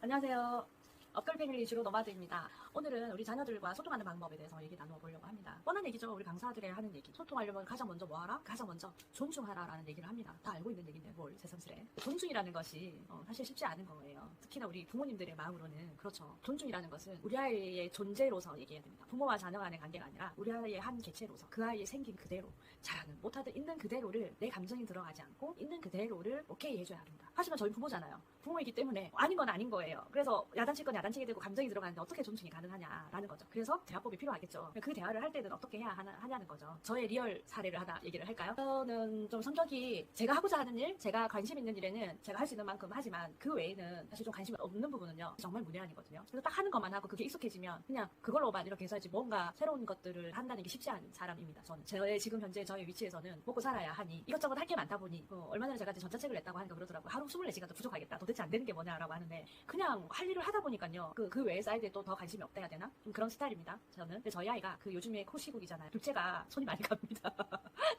안녕하세요. 업글 패밀리 주로 노마드입니다. 오늘은 우리 자녀들과 소통하는 방법에 대해서 얘기 나누어 보려고 합니다. 뻔한 얘기죠. 우리 강사들의 하는 얘기. 소통하려면 가장 먼저 뭐 하라? 가장 먼저 존중하라라는 얘기를 합니다. 다 알고 있는 얘기인데 뭘 새삼스레. 존중이라는 것이 사실 쉽지 않은 거예요. 특히나 우리 부모님들의 마음으로는 그렇죠. 존중이라는 것은 우리 아이의 존재로서 얘기해야 됩니다. 부모와 자녀 간의 관계가 아니라 우리 아이의 한 개체로서 그 아이의 생긴 그대로 잘하는 못하든 있는 그대로를 내 감정이 들어가지 않고 있는 그대로를 오케이 해줘야 합니다. 하지만 저희 부모잖아요. 부모이기 때문에 아닌 건 아닌 거예요. 그래서 야단칠 건 야단치게 되고 감정이 들어가는데 어떻게 존중이 가능하냐라는 거죠. 그래서 대화법이 필요하겠죠. 그 대화를 할 때는 어떻게 해야 하냐는 거죠. 저의 리얼 사례를 하나 얘기를 할까요? 저는 좀 성격이 제가 하고자 하는 일, 제가 관심 있는 일에는 제가 할 수 있는 만큼 하지만 그 외에는 사실 좀 관심이 없는 부분은요. 정말 문외한이거든요. 그래서 딱 하는 것만 하고 그게 익숙해지면 그냥 그걸로만 이렇게 해서지 뭔가 새로운 것들을 한다는 게 쉽지 않은 사람입니다. 저는 저의 지금 현재 저의 위치에서는 먹고 살아야 하니 이것저것 할 게 많다 보니 얼마 전에 제가 이제 전자책을 냈다고 하니까 그러더라고요. 하루 24시간도 부족하겠다. 도대체 안 되는 게 뭐냐라고 하는데 그냥 할 일을 하다 보니까요. 그 외의 사이드에 또 더 관심이 없다 해야 되나? 그런 스타일입니다. 저는. 근데 저희 아이가 그 요즘에 코시국이잖아요. 둘째가 손이 많이 갑니다.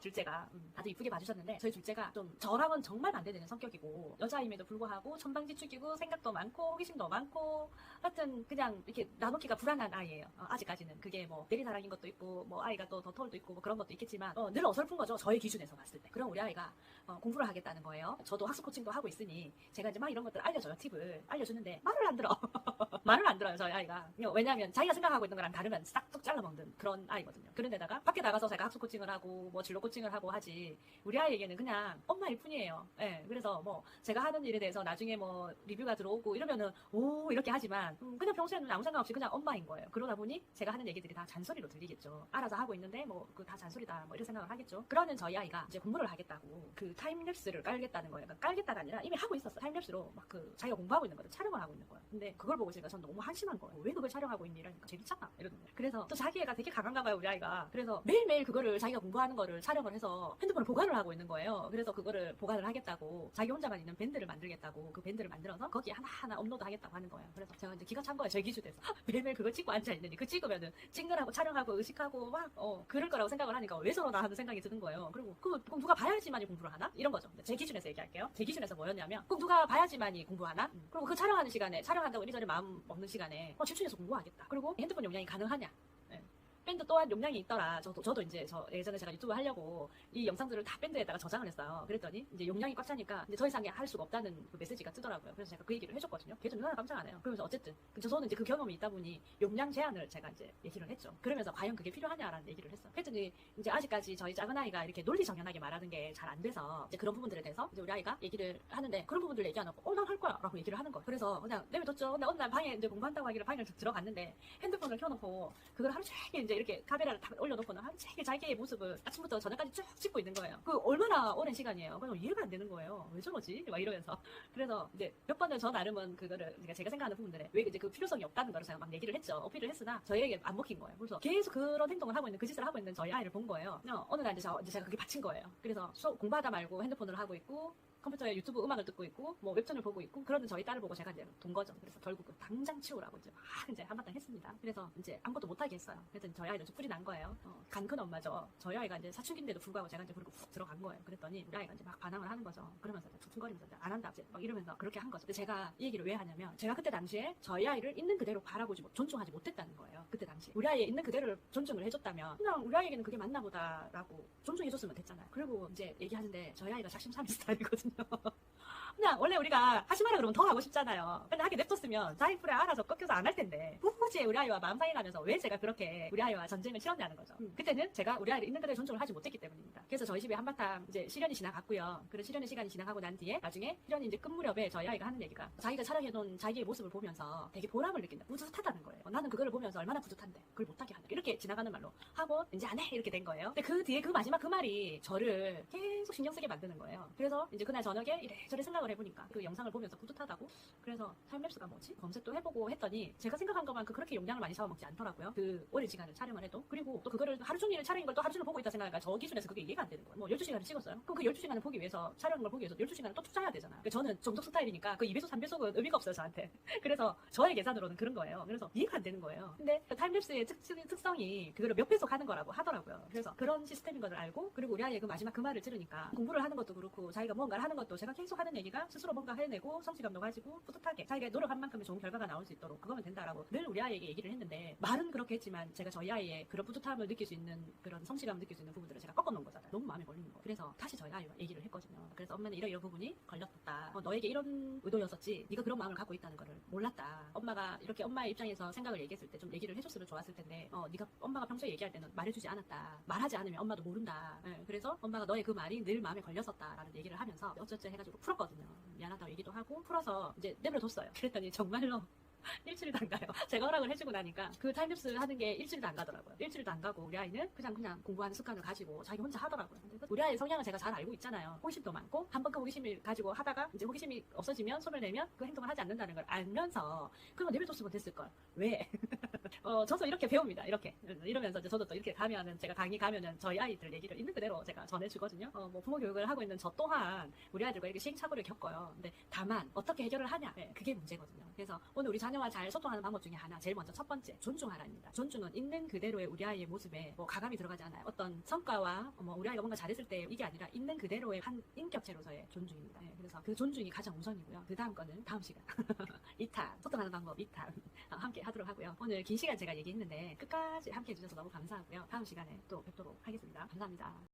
둘째가 다들 이쁘게 봐주셨는데 저희 둘째가 좀 저랑은 정말 반대되는 성격이고 여자임에도 불구하고 천방지축이고 생각도 많고 호기심도 많고 하여튼 그냥 이렇게 나누기가 불안한 아이예요. 아직까지는. 그게 뭐 내리사랑인 것도 있고 뭐 아이가 또 더 털도 있고 뭐 그런 것도 있겠지만 늘 어설픈 거죠. 저의 기준에서 봤을 때. 그럼 우리 아이가 공부를 하겠다는 거예요. 저도 학습 코칭도 하고 있으니 제가 이제 막 이런 것들을 알려줘요. 팁을 알려주는데 말을 안 들어. 말을 안 들어요. 저희 아이가. 왜냐하면 자기가 생각하고 있는 거랑 다르면 싹둑 잘라먹는 그런 아이거든요. 그런데다가 밖에 나가서 제가 학습 코칭을 하고 뭐 진로 코칭을 하고 하지 우리 아이에게는 그냥 엄마일 뿐이에요. 예. 그래서 뭐 제가 하는 일에 대해서 나중에 뭐 리뷰가 들어오고 이러면은 오 이렇게 하지만 그냥 평소에는 아무 생각 없이 그냥 엄마인 거예요. 그러다 보니 제가 하는 얘기들이 다 잔소리로 들리겠죠. 알아서 하고 있는데 뭐 그 다 잔소리다 뭐 이런 생각을 하겠죠. 그러는 저희 아이가 이제 공부를 하겠다고 그 타임랩스를 깔겠다는 거예요. 그러니까 깔겠다가 아니라 이미 하고 있었어. 타임랩스로 막 그 자기가 공부하고 있는 거를 촬영을 하고 있는 거예요. 근데 그걸 보고 있으니까 전 너무 한심한 거예요. 왜 그걸 촬영하고 있니? 이러니까 재밌잖아. 이러던데. 그래서 또 자기 애가 되게 강한가 봐요, 우리 아이가. 그래서 매일매일 그거를 자기가 공부하는 거를 촬영을 해서 핸드폰을 보관을 하고 있는 거예요. 그래서 그거를 보관을 하겠다고 자기 혼자만 있는 밴드를 만들겠다고 그 밴드를 만들어서 거기에 하나하나 업로드 하겠다고 하는 거예요. 그래서 제가 이제 기가 찬 거예요. 제 기준에서. 매일매일 그걸 찍고 앉아있느니 그 찍으면은 찍느라고 촬영하고 의식하고 막 그럴 거라고 생각을 하니까 왜 저러나 하는 생각이 드는 거예요. 그리고 그럼 누가 봐야지만이 공부를 하나? 이런 거죠. 제 기준에서 얘기할게요. 제 기준에서 뭐였냐면 그럼 누가 봐야지만이 공부하나? 그리고 그 촬영하는 시간에 촬영한다고 이리저리 마음 먹는 시간에 집중해서 공부하겠다. 그리고 핸드폰 용량이 가능하냐? 예. 밴드 또한 용량이 있더라. 저도 이제 예전에 제가 유튜브 하려고 이 영상들을 다 밴드에다가 저장을 했어요. 그랬더니 이제 용량이 꽉 차니까 이제 더 이상 할 수가 없다는 그 메시지가 뜨더라고요. 그래서 제가 그 얘기를 해줬거든요. 걔도 누나 깜짝 안 해요. 그러면서 어쨌든 저는 이제 그 경험이 있다 보니 용량 제한을 제가 이제 얘기를 했죠. 그러면서 과연 그게 필요하냐라는 얘기를 했어요. 그랬더니 이제 아직까지 저희 작은 아이가 이렇게 논리정연하게 말하는 게 잘 안 돼서 이제 그런 부분들에 대해서 이제 우리 아이가 얘기를 하는데 그런 부분들 얘기 안 하고 난 할 거야 라고 얘기를 하는 거예요. 그래서 그냥 내버려뒀죠. 근데 어느 날 방에 이제 공부한다고 하기를 방에 들어갔는데 핸드폰을 켜놓고 그걸 하루 종일 이제 이렇게 카메라를 다 올려놓고는 하루 종일 자기의 모습을 아침부터 저녁까지 쭉 찍고 있는 거예요. 그 얼마나 오랜 시간이에요. 그래서 이해가 안 되는 거예요. 왜 저러지? 막 이러면서. 그래서 이제 몇 번은 저 나름은 그거를 제가 생각하는 부분들에 왜 이제 그 필요성이 없다는 거를 제가 막 얘기를 했죠. 어필을 했으나 저에게 안 먹힌 거예요. 그래서 계속 그런 행동을 하고 있는 그 짓을 하고 있는 저희 아이를 본 거예요. 어느 날 이제 제가 그게 받친 거예요. 그래서 공부하다 말고 핸드폰을 하고 있고 컴퓨터에 유튜브 음악을 듣고 있고 뭐 웹툰을 보고 있고 그러는 저희 딸을 보고 제가 이제 돈 거죠. 그래서 결국 당장 치우라고 이제 막 이제 한바탕 했습니다. 그래서 이제 아무것도 못하게 했어요. 그랬더니 저희 아이는 좀 뿔이 난 거예요. 간 큰 엄마죠. 저희 아이가 이제 사춘기인데도 불구하고 제가 이제 그리고 푹 들어간 거예요. 그랬더니 우리 아이가 이제 막 반항을 하는 거죠. 그러면서 툭툭거리면서 안 한다 이제 막 이러면서 그렇게 한 거죠. 근데 제가 이 얘기를 왜 하냐면 제가 그때 당시에 저희 아이를 있는 그대로 바라보지 존중하지 못했다는 거예요. 그때 당시 우리 아이의 있는 그대로를 존중을 해줬다면 그냥 우리 아이에게는 그게 맞나 보다라고 존중해줬으면 됐잖아요. 그리고 이제 얘기하는데 저희 아이가 작심삼일 스타일이거든요. 그냥 원래 우리가 하지 마라 그러면 더 하고 싶잖아요. 근데 하게 냅뒀으면 자기 풀에 알아서 꺾여서 안 할 텐데 굳이 우리 아이와 마음 상해가면서 왜 제가 그렇게 우리 아이와 전쟁을 치렀냐는 거죠. 그때는 제가 우리 아이를 있는 그대로 존중을 하지 못했기 때문입니다. 그래서 저희 집에 한바탕 이제 시련이 지나갔고요. 그런 시련의 시간이 지나가고 난 뒤에 나중에 시련이 이제 끝 무렵에 저희 아이가 하는 얘기가 자기가 촬영해놓은 자기의 모습을 보면서 되게 보람을 느낀다. 뿌듯하다는 거예요. 나는 그거를 보면서 얼마나 뿌듯한데 그걸 못하게 한다. 이렇게 지나가는 말로 하고 이제 안 해 이렇게 된 거예요. 근데 그 뒤에 그 마지막 그 말이 저를 계속 신경 쓰게 만드는 거예요. 그래서 이제 그날 저녁에 이래저래 생각을 해보니까 그 영상을 보면서 뿌듯하다고 그래서 타임랩스가 뭐지? 검색도 해보고 했더니 제가 생각한 것만큼 그렇게 용량을 많이 잡아먹지 않더라고요. 그 오랜 시간을 촬영을 해도. 그리고 또 그거를 하루 종일 촬영인 걸 또 하루 종일 보고 있다 생각하니까 저 기준에서 그게 이해가 안 되는 거예요. 뭐 12시간을 찍었어요. 그럼 그 12시간을 보기 위해서 촬영한 걸 보기 위해서 12시간을 또 투자해야 되잖아요. 저는 정독 스타일이니까 그 2배속 3배속은 의미가 없어요 저한테. 그래서 저의 계산으로는 그런 거예요. 그래서 이해가 안 되는 거예요. 근데 그 타임랩스의 특성이 그거를 몇 배속 하는 거라고 하더라고요. 그래서 그런 시스템인 걸 알고 그리고 우리 아이의 그 마지막 그 말을 들으니까 공부를 하는 것도 그렇고 자기가 뭔가를 하는 하는 것도 제가 계속 하는 얘기가 스스로 뭔가 해내고 성취감도 가지고 뿌듯하게 자기가 노력한 만큼의 좋은 결과가 나올 수 있도록 그거면 된다라고 늘 우리 아이에게 얘기를 했는데, 말은 그렇게 했지만 제가 저희 아이의 그런 뿌듯함을 느낄 수 있는, 그런 성취감을 느낄 수 있는 부분들을 제가 꺾어놓은 거잖아요. 너무 마음에 걸리는 거. 그래서 다시 저희 아이와 얘기를 했거든요. 그래서 엄마는 이런 부분이 걸렸다. 너에게 이런 의도였었지 네가 그런 마음을 갖고 있다는 거를 몰랐다. 엄마가 이렇게 엄마의 입장에서 생각을 얘기했을 때 좀 얘기를 해줬으면 좋았을 텐데 네가 엄마가 평소에 얘기할 때는 말해주지 않았다. 말하지 않으면 엄마도 모른다. 그래서 엄마가 너의 그 말이 늘 마음에 걸렸었다라는 얘기를 하면서 어쩌지 해가지고 풀었거든요. 미안하다고 얘기도 하고 풀어서 이제 내버려뒀어요. 그랬더니 정말로 일주일도 안 가요. 제가 허락을 해주고 나니까 그 타임랩스 하는 게 일주일도 안 가더라고요. 일주일도 안 가고 우리 아이는 그냥 공부하는 습관을 가지고 자기 혼자 하더라고요. 근데 우리 아이의 성향을 제가 잘 알고 있잖아요. 호기심도 많고 한 번 그 호기심을 가지고 하다가 이제 호기심이 없어지면 손을 내면 그 행동을 하지 않는다는 걸 알면서 그럼 내버려뒀으면 됐을걸. 왜? 저도 이렇게 배웁니다. 이러면서 이제 저도 또 이렇게 가면은, 제가 강의 가면은 저희 아이들 얘기를 있는 그대로 제가 전해주거든요. 뭐 부모 교육을 하고 있는 저 또한 우리 아이들과 이렇게 시행착오를 겪어요. 근데 다만 어떻게 해결을 하냐, 그게 문제거든요. 그래서 오늘 우리 자녀와 잘 소통하는 방법 중에 하나, 제일 먼저 첫 번째, 존중하라입니다. 존중은 있는 그대로의 우리 아이의 모습에 뭐 가감이 들어가지 않아요. 어떤 성과와 우리 아이가 뭔가 잘했을 때 이게 아니라 있는 그대로의 한 인격체로서의 존중입니다. 그래서 그 존중이 가장 우선이고요. 그 다음 거는 다음 시간 2탄, 소통하는 방법 2탄 함께 하도록 하고요. 오늘 긴 시간 제가 얘기했는데 끝까지 함께 해주셔서 너무 감사하고요. 다음 시간에 또 뵙도록 하겠습니다. 감사합니다.